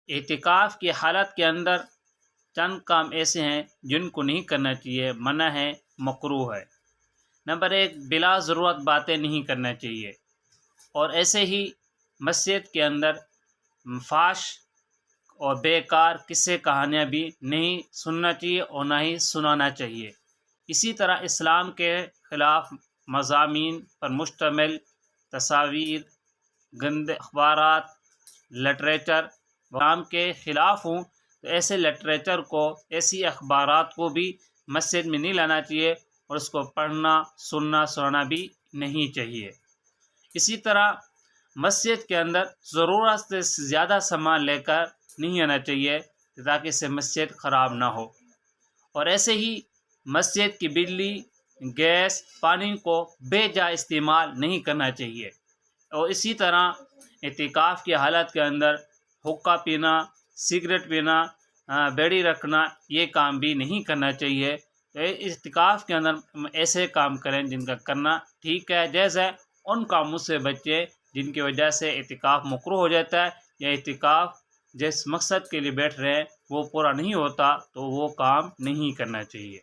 اعتکاف کی حالت کے اندر چند کام ایسے ہیں جن کو نہیں کرنا چاہیے، منع ہے، مکروہ ہے۔ نمبر 1، بلا ضرورت باتیں نہیں کرنا چاہیے، اور ایسے ہی مسجد کے اندر فحش اور بیکار قصے کہانیاں بھی نہیں سننا چاہیے اور نہ ہی سنانا چاہیے۔ اسی طرح اسلام کے خلاف مضامین پر مشتمل تصاویر، گندے اخبارات، لٹریچر اسلام کے خلاف ہوں تو ایسے لٹریچر کو، ایسی اخبارات کو بھی مسجد میں نہیں لانا چاہیے، اور اس کو پڑھنا، سننا، سنانا بھی نہیں چاہیے۔ اسی طرح مسجد کے اندر ضرورت سے زیادہ سامان لے کر نہیں آنا چاہیے تاکہ اس سے مسجد خراب نہ ہو، اور ایسے ہی مسجد کی بجلی، گیس، پانی کو بے جا استعمال نہیں کرنا چاہیے، اور اسی طرح اعتکاف کی حالت کے اندر حقہ پینا، سگریٹ پینا، بیڑی رکھنا، یہ کام بھی نہیں کرنا چاہیے۔ تو اعتکاف کے اندر ایسے کام کریں جن کا کرنا ٹھیک ہے، جائز ہے، ان کاموں سے بچیں جن کی وجہ سے اعتکاف مکروہ ہو جاتا ہے، یا اعتکاف جس مقصد کے لیے بیٹھ رہے ہیں وہ پورا نہیں ہوتا، تو وہ کام نہیں کرنا چاہیے۔